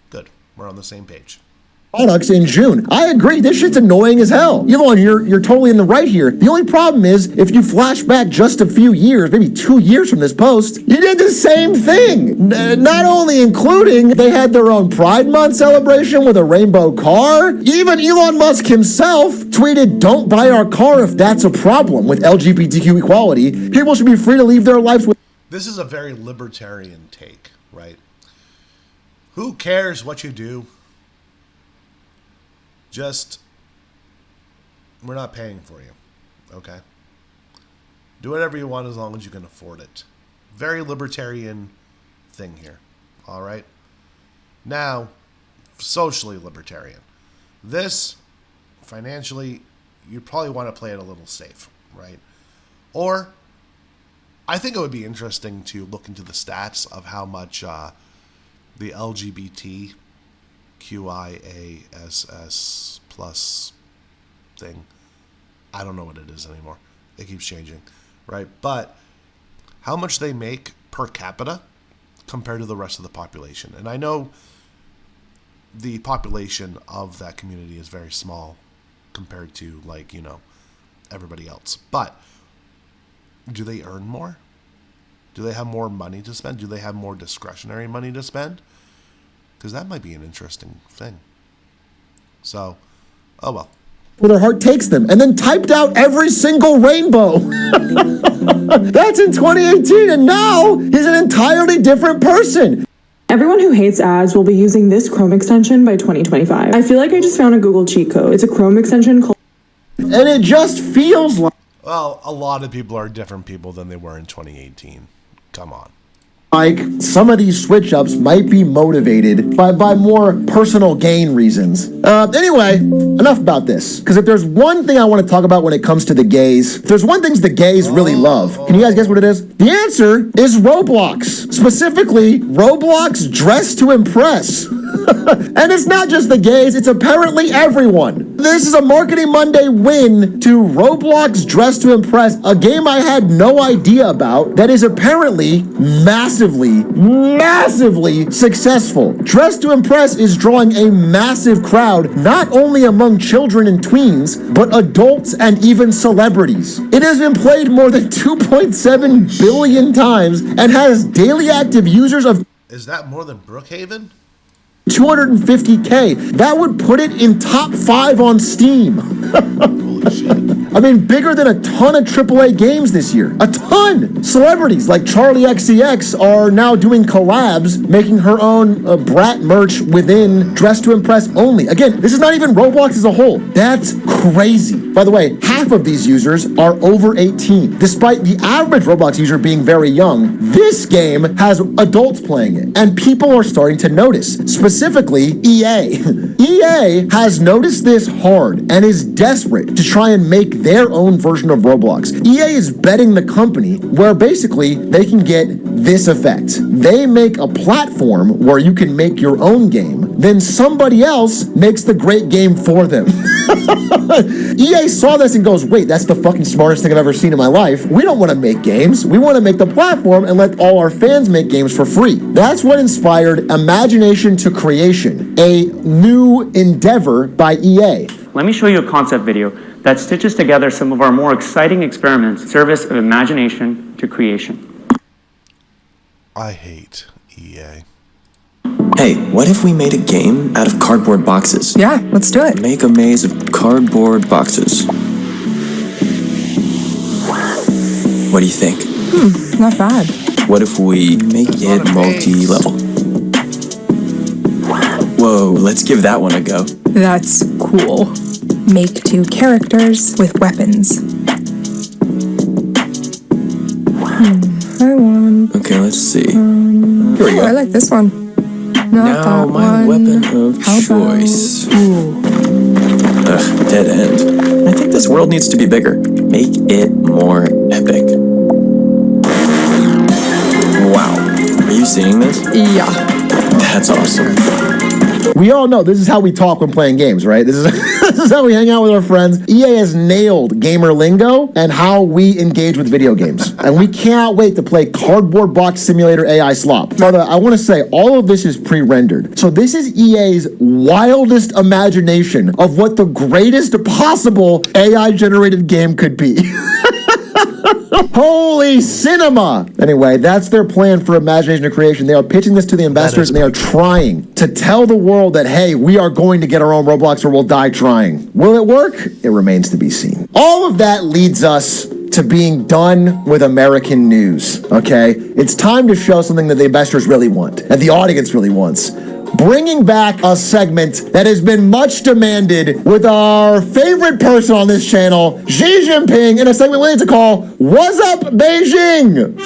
Good. We're on the same page. products in June. I agree, this shit's annoying as hell. Elon, you're totally in the right here. The only problem is, if you flash back just a few years, maybe 2 years from this post, you did the same thing. Not only including, they had their own Pride Month celebration with a rainbow car. Even Elon Musk himself tweeted, "Don't buy our car if that's a problem with LGBTQ equality. People should be free to leave their lives with..." This is a very libertarian take, right? Who cares what you do? Just, we're not paying for you, okay? Do whatever you want as long as you can afford it. Very libertarian thing here, all right? Now, socially libertarian. This, financially, you probably want to play it a little safe, right? Or, I think it would be interesting to look into the stats of how much the LGBT QIASS plus thing. I don't know what it is anymore. It keeps changing, right? But how much they make per capita compared to the rest of the population. And I know the population of that community is very small compared to, like, you know, everybody else. But do they earn more? Do they have more money to spend? Do they have more discretionary money to spend? Because that might be an interesting thing. So, oh well. Where their heart takes them, and then typed out every single rainbow. That's in 2018, and now he's an entirely different person. Everyone who hates ads will be using this Chrome extension by 2025. I feel like I just found a Google cheat code. It's a Chrome extension called... And it just feels like... Well, a lot of people are different people than they were in 2018. Come on. Like, some of these switch-ups might be motivated by more personal gain reasons. Anyway, enough about this. Because if there's one thing I want to talk about when it comes to the gays, if there's one thing the gays really love, can you guys guess what it is? The answer is Roblox. Specifically, Roblox Dress to Impress. And it's not just the gays, it's apparently everyone. This is a Marketing Monday win to Roblox Dress to Impress, a game I had no idea about that is apparently massively successful. Dress to Impress is drawing a massive crowd, not only among children and tweens, but adults and even celebrities. It has been played more than 2.7 billion times and has daily active users of... Is that more than Brookhaven? 250K. That would put it in top 5 on Steam. Holy shit. I mean, bigger than a ton of AAA games this year. A ton! Celebrities like Charlie XCX are now doing collabs, making her own brat merch within Dress to Impress only. Again, this is not even Roblox as a whole. That's crazy. By the way, half of these users are over 18. Despite the average Roblox user being very young, this game has adults playing it, and people are starting to notice. Specifically, EA. EA has noticed this hard and is desperate to try and make their own version of Roblox. EA is betting the company where basically they can get this effect. They make a platform where you can make your own game, then somebody else makes the great game for them. EA saw this and goes, wait, that's the fucking smartest thing I've ever seen in my life. We don't want to make games. We want to make the platform and let all our fans make games for free. That's what inspired Imagination to Creation, a new endeavor by EA. Let me show you a concept video that stitches together some of our more exciting experiments in service of imagination to creation. I hate EA. Hey, what if we made a game out of cardboard boxes? Yeah, let's do it. Make a maze of cardboard boxes. What do you think? Not bad. What if we make it multi-level? Whoa, let's give that one a go. That's cool. Make 2 characters with weapons. I want... Okay, let's see. Here we go. I like this one. Not now that my one. weapon of How choice. Ooh. Ugh, dead end. I think this world needs to be bigger. Make it more epic. Wow. Are you seeing this? Yeah. That's awesome. We all know this is how we talk when playing games, right? This is This is how we hang out with our friends. EA has nailed gamer lingo and how we engage with video games. And we can't wait to play Cardboard Box Simulator AI Slop. Now, I want to say all of this is pre-rendered. So this is EA's wildest imagination of what the greatest possible AI-generated game could be. Holy cinema! Anyway, that's their plan for imagination and creation. They are pitching this to the investors, and they are trying to tell the world that, hey, we are going to get our own Roblox or we'll die trying. Will it work? It remains to be seen. All of that leads us to being done with American news, okay? It's time to show something that the investors really want, and the audience really wants. Bringing back a segment that has been much demanded with our favorite person on this channel, Xi Jinping, in a segment we like to call What's Up Beijing?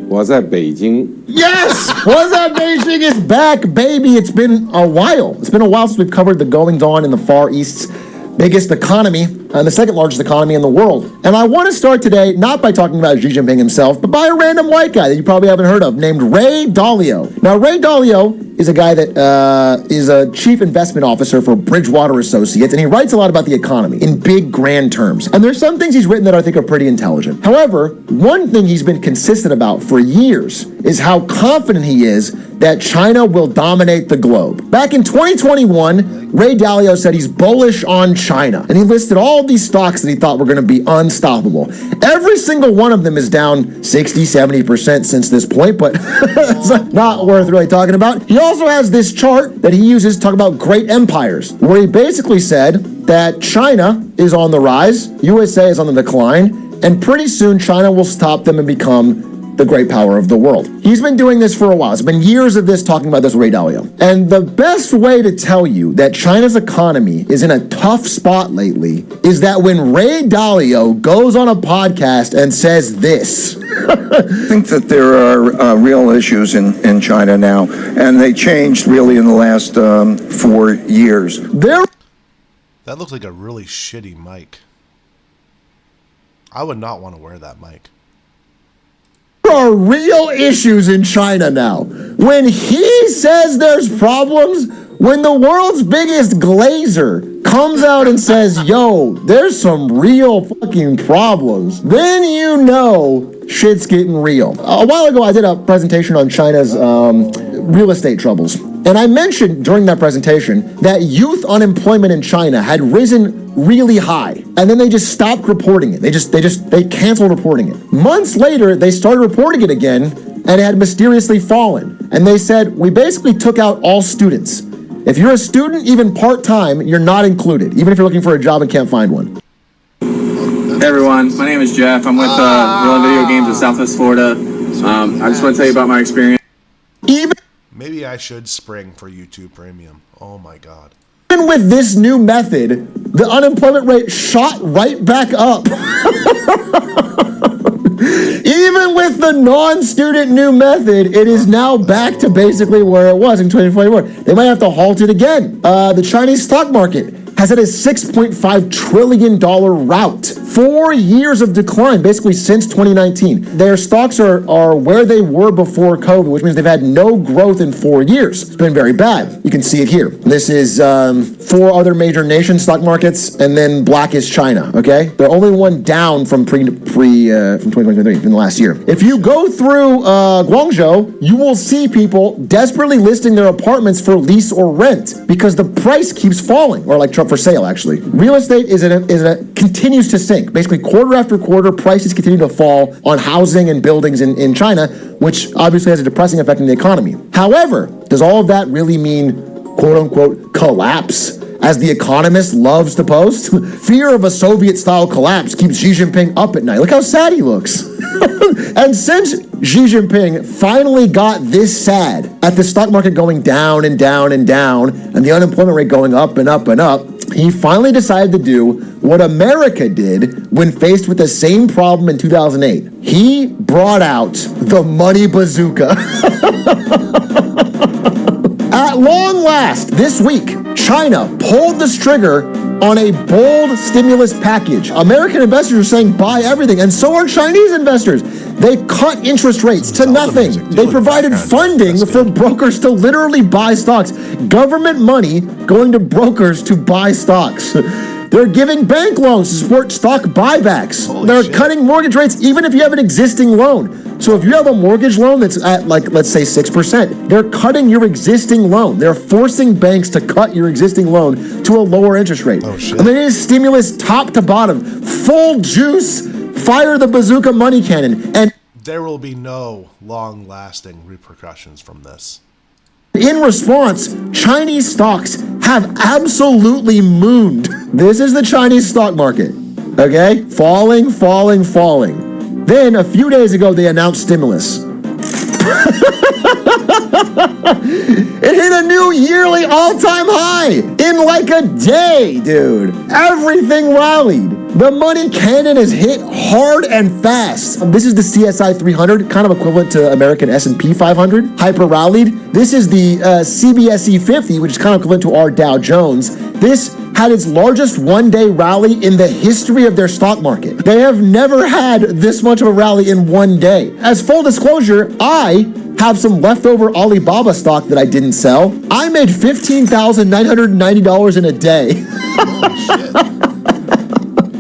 What's up, Beijing? Yes! What's Up Beijing is back, baby. It's been a while. It's been a while since we've covered the goings-on in the Far East's biggest economy and the second largest economy in the world. And I want to start today not by talking about Xi Jinping himself, but by a random white guy that you probably haven't heard of named Ray Dalio. Now, Ray Dalio is a guy that is a chief investment officer for Bridgewater Associates, and he writes a lot about the economy in big, grand terms. And there's some things he's written that I think are pretty intelligent. However, one thing he's been consistent about for years is how confident he is that China will dominate the globe. Back in 2021, Ray Dalio said he's bullish on China, and he listed all these stocks that he thought were going to be unstoppable. Every single one of them is down 60, 70% since this point, but it's not worth really talking about. He also has this chart that he uses to talk about great empires, where he basically said that China is on the rise, USA is on the decline, and pretty soon China will stop them and become the great power of the world. He's been doing this for a while. It's been years of this, talking about this with Ray Dalio. And the best way to tell you that China's economy is in a tough spot lately is that when Ray Dalio goes on a podcast and says this. I think that there are real issues in China now, and they changed really in the last 4 years. That looks like a really shitty mic. I would not want to wear that mic. There are real issues in China now. When he says there's problems, when the world's biggest glazer comes out and says, yo, there's some real fucking problems, then you know shit's getting real. A while ago, I did a presentation on China's real estate troubles. And I mentioned during that presentation that youth unemployment in China had risen really high. And then they just stopped reporting it. They canceled reporting it. Months later, they started reporting it again, and it had mysteriously fallen. And they said, we basically took out all students. If you're a student, even part-time, you're not included, even if you're looking for a job and can't find one. Hey everyone, my name is Jeff. I'm with Rolling Video Games in Southwest Florida. I just want to tell you about my experience. Maybe I should spring for YouTube Premium. Oh my God. Even with this new method, the unemployment rate shot right back up. Even with the non-student new method, it is now back to basically where it was in 2021. They might have to halt it again. The Chinese stock market has had a $6.5 trillion rout. 4 years of decline, basically since 2019. Their stocks are where they were before COVID, which means they've had no growth in 4 years. It's been very bad. You can see it here. This is 4 other major nation stock markets, and then black is China, okay? They're only one down from from 2023, from the last year. If you go through Guangzhou, you will see people desperately listing their apartments for lease or rent because the price keeps falling, or like for sale, actually. Real estate continues to sink. Basically, quarter after quarter, prices continue to fall on housing and buildings in China, which obviously has a depressing effect on the economy. However, does all of that really mean, quote-unquote, collapse, as The Economist loves to post? Fear of a Soviet-style collapse keeps Xi Jinping up at night. Look how sad he looks. And since Xi Jinping finally got this sad at the stock market going down and down and down, and the unemployment rate going up and up and up, he finally decided to do what America did when faced with the same problem in 2008. He brought out the money bazooka. At long last, this week, China pulled the trigger on a bold stimulus package. American investors are saying buy everything, and so are Chinese investors. They cut interest rates to nothing. They provided funding for brokers to literally buy stocks. Government money going to brokers to buy stocks. They're giving bank loans to support stock buybacks. They're cutting mortgage rates even if you have an existing loan. So if you have a mortgage loan that's at, like, let's say 6%, they're cutting your existing loan. They're forcing banks to cut your existing loan to a lower interest rate. I mean, it is stimulus top to bottom. Full juice, fire the bazooka money cannon. And there will be no long-lasting repercussions from this. In response, Chinese stocks have absolutely mooned. This is the Chinese stock market, okay? Falling, falling, falling. Then, a few days ago, they announced stimulus. It hit a new yearly all-time high in like a day, dude. Everything rallied. The money cannon is hit hard and fast. This is the CSI 300, kind of equivalent to American S&P 500, hyper rallied. This is the CBSE 50, which is kind of equivalent to our Dow Jones. This had its largest one-day rally in the history of their stock market. They have never had this much of a rally in one day. As full disclosure, I have some leftover Alibaba stock that I didn't sell. I made $15,990 in a day.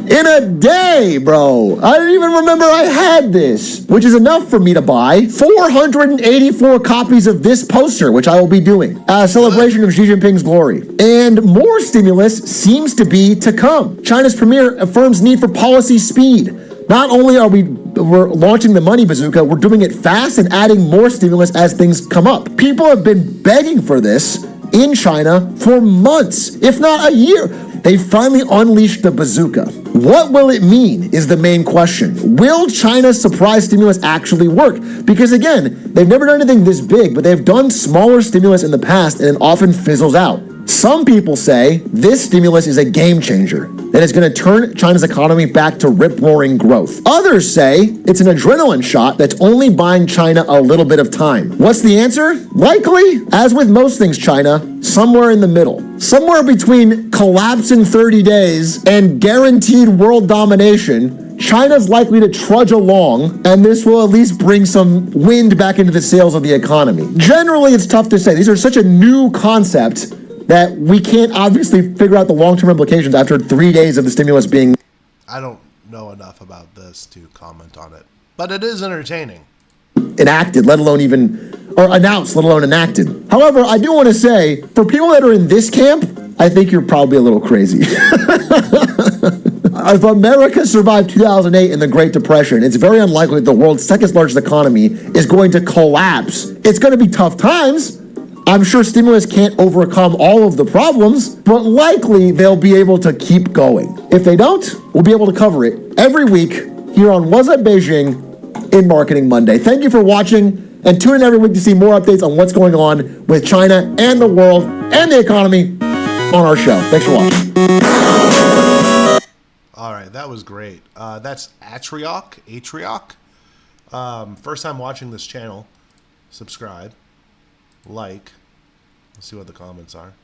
In a day, bro. I didn't even remember I had this, which is enough for me to buy 484 copies of this poster, which I will be doing, a celebration of Xi Jinping's glory. And more stimulus seems to be to come. China's premier affirms need for policy speed. Not only are we're launching the money bazooka, we're doing it fast and adding more stimulus as things come up. People have been begging for this in China for months, if not a year. They finally unleashed the bazooka. What will it mean is the main question. Will China's surprise stimulus actually work? Because again, they've never done anything this big, but they've done smaller stimulus in the past and it often fizzles out. Some people say this stimulus is a game changer, that it's going to turn China's economy back to rip-roaring growth. Others say it's an adrenaline shot that's only buying China a little bit of time. What's the answer? Likely, as with most things China, somewhere in the middle. Somewhere between collapse in 30 days and guaranteed world domination, China's likely to trudge along, and this will at least bring some wind back into the sails of the economy. Generally, it's tough to say. These are such a new concept that we can't obviously figure out the long-term implications after 3 days of the stimulus being... I don't know enough about this to comment on it, but it is entertaining. Enacted, let alone even... or announced, let alone enacted. However, I do want to say, for people that are in this camp, I think you're probably a little crazy. If America survived 2008 and the Great Depression, it's very unlikely that the world's second largest economy is going to collapse. It's going to be tough times. I'm sure stimulus can't overcome all of the problems, but likely they'll be able to keep going. If they don't, we'll be able to cover it every week here on What's Up Beijing in Marketing Monday. Thank you for watching, and tune in every week to see more updates on what's going on with China and the world and the economy on our show. Thanks for watching. All right, that was great. That's Atrioc. First time watching this channel. Subscribe. Like. Let's see what the comments are.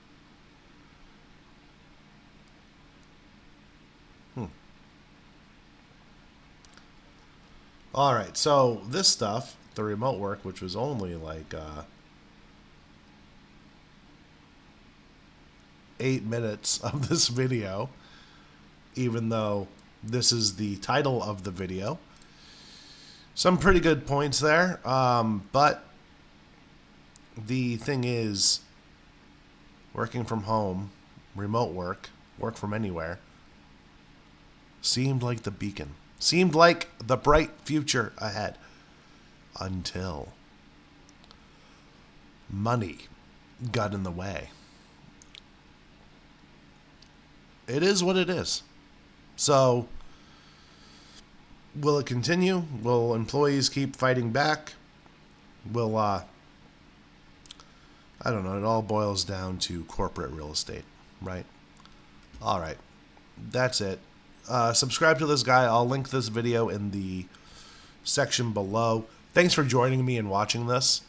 All right, so this stuff, the remote work, which was only like 8 minutes of this video, even though this is the title of the video. Some pretty good points there, but the thing is, working from home, remote work, work from anywhere, seemed like the beacon. Seemed like the bright future ahead. Until money got in the way. It is what it is. So, will it continue? Will employees keep fighting back? Will, I don't know, it all boils down to corporate real estate, right? All right, that's it. Subscribe to this guy. I'll link this video in the section below. Thanks for joining me and watching this.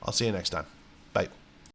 I'll see you next time.